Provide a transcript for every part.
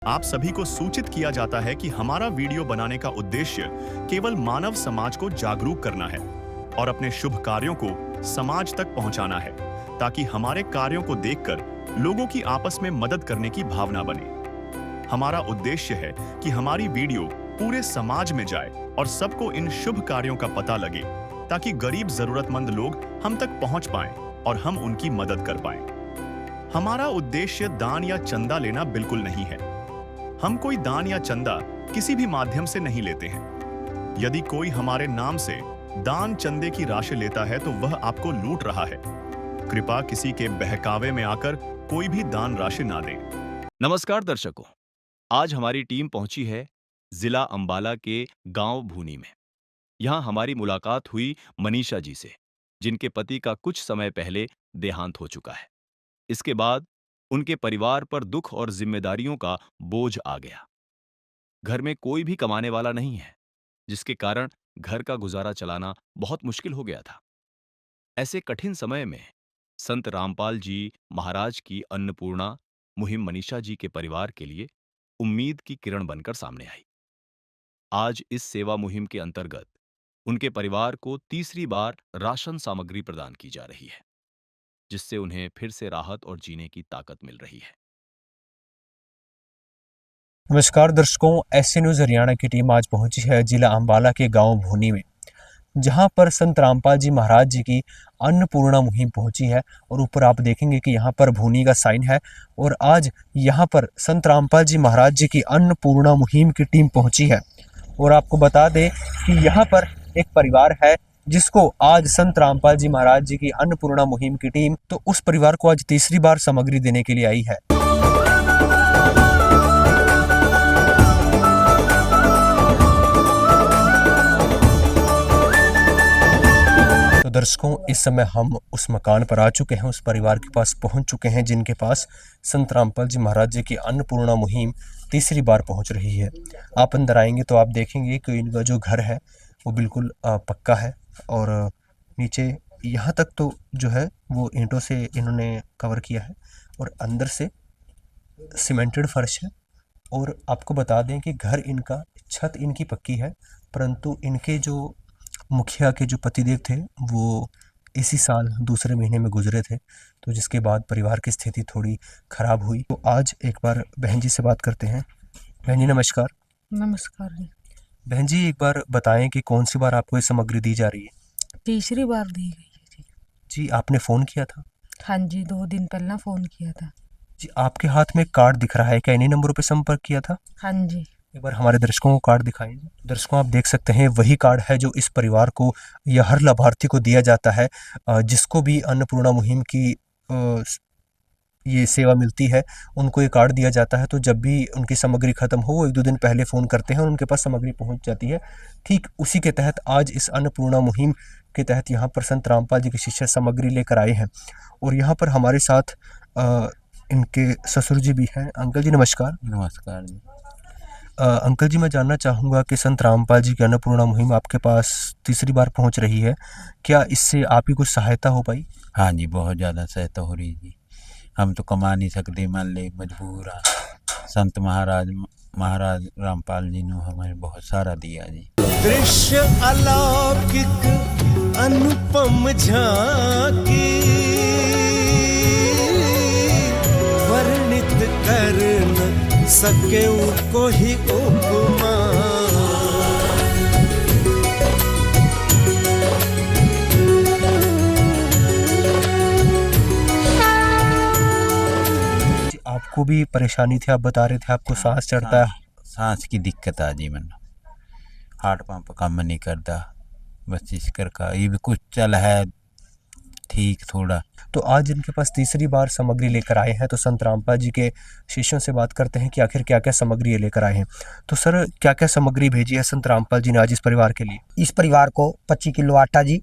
आप सभी को सूचित किया जाता है कि हमारा वीडियो बनाने का उद्देश्य केवल मानव समाज को जागरूक करना है और अपने शुभ कार्यों को समाज तक पहुंचाना है, ताकि हमारे कार्यों को देखकर लोगों की आपस में मदद करने की भावना बने। हमारा उद्देश्य है कि हमारी वीडियो पूरे समाज में जाए और सबको इन शुभ कार्यों का पता लगे, ताकि गरीब जरूरतमंद लोग हम तक पहुंच पाएं और हम उनकी मदद कर पाएं। हमारा उद्देश्य दान या चंदा लेना बिल्कुल नहीं है। हम कोई दान या चंदा किसी भी माध्यम से नहीं लेते हैं। यदि कोई हमारे नाम से दान चंदे की राशि लेता है तो वह आपको लूट रहा है। कृपया किसी के बहकावे में आकर कोई भी दान राशि ना दें। नमस्कार दर्शकों, आज हमारी टीम पहुंची है जिला अंबाला के गांव भूनी में। यहां हमारी मुलाकात हुई मनीषा जी से, जिनके पति का कुछ समय पहले देहांत हो चुका है। इसके बाद उनके परिवार पर दुख और जिम्मेदारियों का बोझ आ गया। घर में कोई भी कमाने वाला नहीं है, जिसके कारण घर का गुजारा चलाना बहुत मुश्किल हो गया था। ऐसे कठिन समय में संत रामपाल जी महाराज की अन्नपूर्णा मुहिम मनीषा जी के परिवार के लिए उम्मीद की किरण बनकर सामने आई। आज इस सेवा मुहिम के अंतर्गत उनके परिवार को तीसरी बार राशन सामग्री प्रदान की जा रही है, जिससे उन्हें फिर से राहत और जीने की ताकत मिल रही है। नमस्कार दर्शकों, ऐसे न्यूज हरियाणा की टीम आज पहुंची है जिला अंबाला के गांव भूनी में, जहां पर संत रामपाल जी महाराज जी की अन्नपूर्णा मुहिम पहुंची है। और ऊपर आप देखेंगे कि यहां पर भूनी का साइन है। और आज यहां पर संत रामपाल जी महाराज जी की अन्नपूर्णा मुहिम की टीम पहुंची है। और आपको बता दें कि यहां पर एक परिवार है जिसको आज संत रामपाल जी महाराज जी की अन्नपूर्णा मुहिम की टीम तो उस परिवार को आज तीसरी बार सामग्री देने के लिए आई है। तो दर्शकों, इस समय हम उस मकान पर आ चुके हैं, उस परिवार के पास पहुंच चुके हैं जिनके पास संत रामपाल जी महाराज जी की अन्नपूर्णा मुहिम तीसरी बार पहुंच रही है। आप अंदर आएंगे तो आप देखेंगे कि इनका जो घर है वो बिल्कुल पक्का है और नीचे यहाँ तक तो जो है वो ईंटों से इन्होंने कवर किया है और अंदर से सीमेंटेड फर्श है। और आपको बता दें कि घर इनका, छत इनकी पक्की है, परंतु इनके जो मुखिया के जो पतिदेव थे वो इसी साल दूसरे महीने में गुजरे थे, तो जिसके बाद परिवार की स्थिति थोड़ी खराब हुई। तो आज एक बार बहन जी से बात करते हैं। बहन जी नमस्कार। नमस्कार जी। बहन जी एक बार बताएं कि कौन सी बार आपको ये सामग्री दी जा रही है? तीसरी बार दी गई है जी। जी आपने फ़ोन किया था? हाँ जी, 2 दिन पहला फ़ोन किया था। जी आपके हाथ में कार्ड दिख रहा है, क्या इन्हीं नंबरों पे संपर्क किया था? हाँ जी। एक बार हमारे दर्शकों को कार्ड दिखाएं। दर्शकों आप देख सकते हैं वही कार्ड है जो इस परिवार को या हर लाभार्थी को दिया जाता है जिसको भी अन्नपूर्णा मुहिम की ये सेवा मिलती है, उनको ये कार्ड दिया जाता है। तो जब भी उनकी सामग्री खत्म हो वो 1-2 दिन पहले फ़ोन करते हैं और उनके पास सामग्री पहुंच जाती है। ठीक उसी के तहत आज इस अन्नपूर्णा मुहिम के तहत यहाँ पर संत रामपाल जी के शिष्य सामग्री लेकर आए हैं। और यहाँ पर हमारे साथ इनके ससुर जी भी हैं। अंकल जी नमस्कार। नमस्कार जी। अंकल जी मैं जानना चाहूँगा कि संत रामपाल जी की अन्नपूर्णा मुहिम आपके पास तीसरी बार पहुँच रही है, क्या इससे आपकी कुछ सहायता हो पाई? हाँ जी, बहुत ज़्यादा सहायता हो रही जी। हम तो कमा नहीं सकते, मान ले मजबूर आ। संत महाराज रामपाल जी ने हमें बहुत सारा दिया जी। दृश्य अलौकिक अनुपम झांकी वर्णित कर न सके को ही उपमा। आपको भी परेशानी थी, आप बता रहे थे आपको सांस चढ़ता है। सांस की दिक्कत आ जी, मन हार्ट पंप काम नहीं करता, बस इस कर का ये भी कुछ चल है ठीक थोड़ा। तो आज इनके पास तीसरी बार सामग्री लेकर आए हैं, तो संत रामपाल जी के शिष्यों से बात करते हैं कि आखिर क्या क्या सामग्री लेकर आए हैं। तो सर क्या क्या सामग्री भेजी है संत रामपाल जी ने आज इस परिवार के लिए? इस परिवार को 25 किलो आटा जी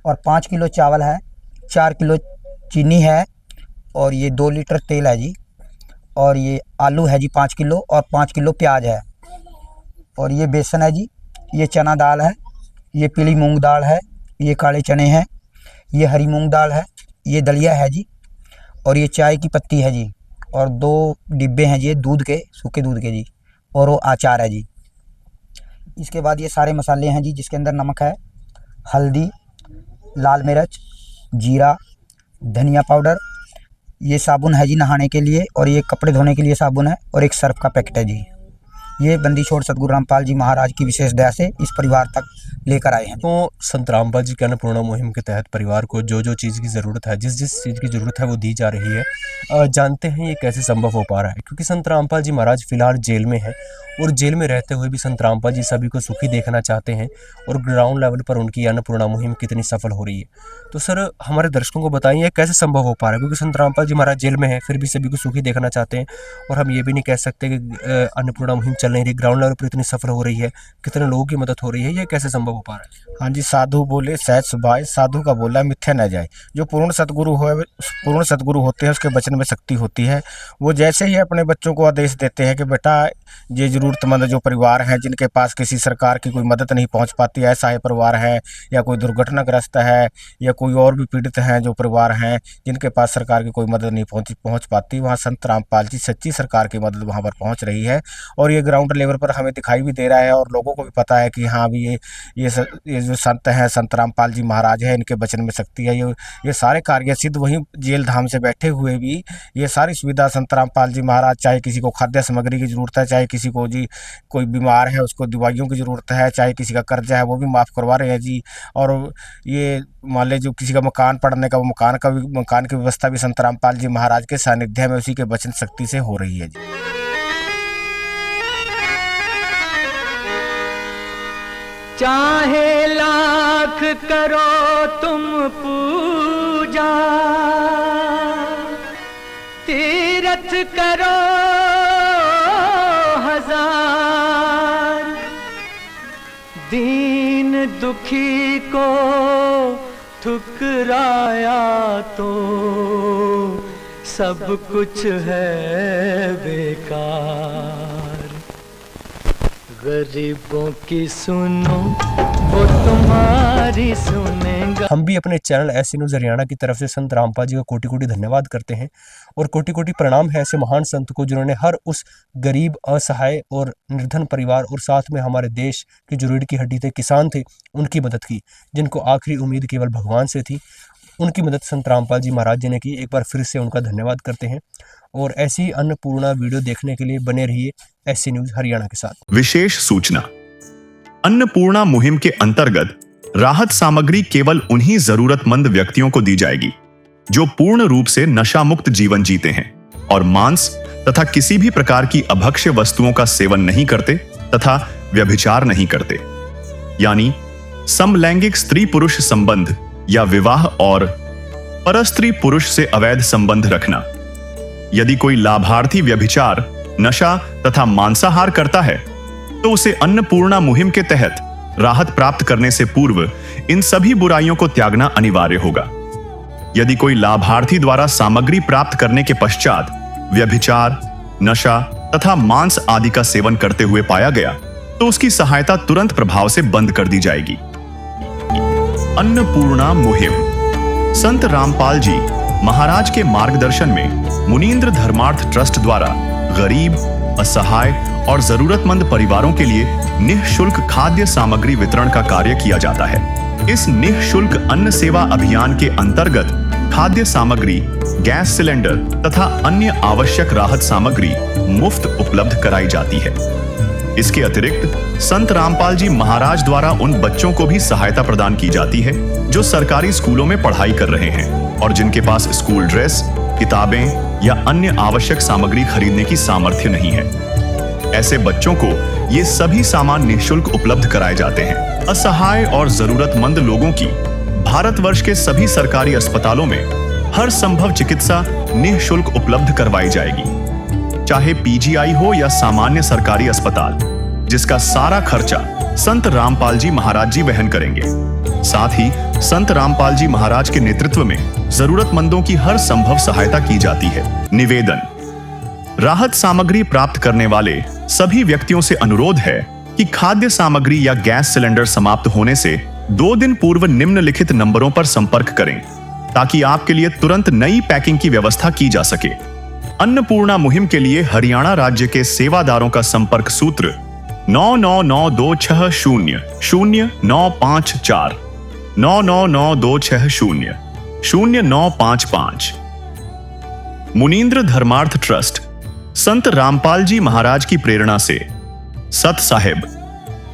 और 5 किलो चावल है, 4 किलो चीनी है और ये 2 लीटर तेल है जी, और ये आलू है जी 5 किलो और 5 किलो प्याज है, और ये बेसन है जी, ये चना दाल है, ये पीली मूंग दाल है, ये काले चने हैं, ये हरी मूंग दाल है, ये दलिया है जी, और ये चाय की पत्ती है जी, और 2 डिब्बे हैं जी दूध के, सूखे दूध के जी, और वो अचार है जी। इसके बाद ये सारे मसाले हैं जी, जिसके अंदर नमक है, हल्दी, लाल मिर्च, जीरा, धनिया पाउडर, ये साबुन है जी नहाने के लिए, और ये कपड़े धोने के लिए साबुन है, और एक सर्फ का पैकेट है जी। ये बंदी छोड़ सतगुरु रामपाल जी महाराज की विशेष दया से इस परिवार तक लेकर आए हैं। तो संत रामपाल जी की अन्नपूर्णा मुहिम के तहत परिवार को जो जो चीज़ की ज़रूरत है, जिस जिस चीज़ की ज़रूरत है वो दी जा रही है। जानते हैं ये कैसे संभव हो पा रहा है, क्योंकि संत रामपाल जी महाराज फिलहाल जेल में हैं, और जेल में रहते हुए भी संत रामपाल जी सभी को सुखी देखना चाहते हैं, और ग्राउंड लेवल पर उनकी अन्नपूर्णा मुहिम कितनी सफल हो रही है। तो सर हमारे दर्शकों को बताइए कैसे संभव हो पा रहा है, क्योंकि संत रामपाल जी महाराज जेल में है, फिर भी सभी को सुखी देखना चाहते हैं, और हम ये भी नहीं कह सकते कि अन्नपूर्णा मुहिम चल नहीं रही, ग्राउंड लेवल पर इतनी सफल हो रही है, कितने लोगों की मदद हो रही है, ये कैसे संभव हो पा रहा है? हाँ जी, साधु बोले सहज सुभाए, साधु का बोला मिथ्या न जाए। जो पूर्ण सतगुरु होते हैं उसके वचन में शक्ति होती है। वो जैसे ही अपने बच्चों को आदेश देते हैं कि बेटा ये ज़रूरतमंद जो परिवार हैं जिनके पास किसी सरकार की कोई मदद नहीं पहुंच पाती, ऐसा है परिवार है, या कोई दुर्घटनाग्रस्त है, या कोई और भी पीड़ित हैं जो परिवार हैं जिनके पास सरकार की कोई मदद नहीं पहुंच पाती, वहाँ संत रामपाल जी सच्ची सरकार की मदद वहाँ पर पहुँच रही है। और ये ग्राउंड लेवल पर हमें दिखाई भी दे रहा है, और लोगों को भी पता है कि हाँ भी ये जो संत हैं, संत रामपाल जी महाराज हैं, इनके वचन में शक्ति है। ये सारे कार्य सिद्ध वहीं जेल धाम से बैठे हुए भी ये सारी सुविधा संत रामपाल जी महाराज, चाहे किसी को खाद्य सामग्री की ज़रूरत है, चाहे किसी को जी कोई बीमार है उसको दवाइयों की ज़रूरत है, चाहे किसी का कर्जा है वो भी माफ़ करवा रहे हैं जी। और ये मान लीजिए जो किसी का मकान पड़ने का, वो मकान की व्यवस्था भी संत रामपाल जी महाराज के सानिध्य में उसी के वचन शक्ति से हो रही है जी। चाहे लाख करो तुम पूजा, तीरथ करो हजार, दीन दुखी को ठुकराया तो सब कुछ है बेकार। गरीबों की सुनो वो तुम्हारी सुनेगा। हम भी अपने चैनल ऐसे न्यूज़ हरियाणा की तरफ से संत रामपाल जी का कोटि कोटि धन्यवाद करते हैं, और कोटि कोटि प्रणाम है ऐसे महान संत को जिन्होंने हर उस गरीब, असहाय और निर्धन परिवार, और साथ में हमारे देश की जो रीढ़ की हड्डी थे, किसान थे, उनकी मदद की, जिनको आखिरी उम्मीद केवल भगवान से थी। उनकी मदद संत रामपाल जी महाराज जी ने की। एक बार फिर से उनका धन्यवाद करते हैं, और ऐसी अन्नपूर्णा वीडियो देखने के लिए बने रहिए ऐसी न्यूज़ हरियाणा के साथ। विशेष सूचना, अन्नपूर्णा मुहिम के अंतर्गत राहत सामग्री केवल उन्हीं जरूरतमंद व्यक्तियों को दी जाएगी जो पूर्ण रूप से नशा मुक्त जीवन जीते हैं और मांस तथा किसी भी प्रकार की अभक्ष्य वस्तुओं का सेवन नहीं करते तथा व्यभिचार नहीं करते, यानी समलैंगिक स्त्री पुरुष संबंध या विवाह और परस्त्री पुरुष से अवैध संबंध रखना। यदि कोई लाभार्थी व्यभिचार, नशा तथा मांसाहार करता है तो उसे अन्नपूर्णा मुहिम के तहत राहत प्राप्त करने से पूर्व इन सभी बुराइयों को त्यागना अनिवार्य होगा। यदि कोई लाभार्थी द्वारा सामग्री प्राप्त करने के पश्चात व्यभिचार, नशा तथा मांस आदि का सेवन करते हुए पाया गया तो उसकी सहायता तुरंत प्रभाव से बंद कर दी जाएगी। अन्नपूर्णा मुहिम संत रामपाल जी महाराज के मार्गदर्शन में मुनींद्र धर्मार्थ ट्रस्ट द्वारा गरीब, असहाय और जरूरतमंद परिवारों के लिए निःशुल्क खाद्य सामग्री वितरण का कार्य किया जाता है। इस निःशुल्क अन्न सेवा अभियान के अंतर्गत खाद्य सामग्री, गैस सिलेंडर तथा अन्य आवश्यक राहत सामग्री मुफ्त उपलब्ध कराई जाती है। इसके अतिरिक्त संत रामपाल जी महाराज द्वारा उन बच्चों को भी सहायता प्रदान की जाती है जो सरकारी स्कूलों में पढ़ाई कर रहे हैं और जिनके पास स्कूल ड्रेस, किताबें या अन्य आवश्यक सामग्री खरीदने की सामर्थ्य नहीं है। ऐसे बच्चों को ये सभी सामान निःशुल्क उपलब्ध कराए जाते हैं। असहाय और जरूरतमंद लोगों की भारतवर्ष के सभी सरकारी अस्पतालों में हर संभव चिकित्सा निःशुल्क उपलब्ध करवाई जाएगी, चाहे पीजीआई हो या सामान्य सरकारी अस्पताल, जिसका सारा खर्चा संत रामपाल जी महाराज जी वहन करेंगे। साथ ही संत रामपाल जी महाराज के नेतृत्व में जरूरतमंदों की हर संभव सहायता की जाती है। निवेदन, राहत सामग्री प्राप्त करने वाले सभी व्यक्तियों से अनुरोध है कि खाद्य सामग्री या गैस सिलेंडर समाप्त होने से 2 दिन पूर्व निम्नलिखित नंबरों पर संपर्क करें ताकि आपके लिए तुरंत नई पैकिंग की व्यवस्था की जा सके। अन्नपूर्णा मुहिम के लिए हरियाणा राज्य के सेवादारों का संपर्क सूत्र 9992600954 9992600955। मुनींद्र धर्मार्थ ट्रस्ट संत रामपाल जी महाराज की प्रेरणा से सत साहिब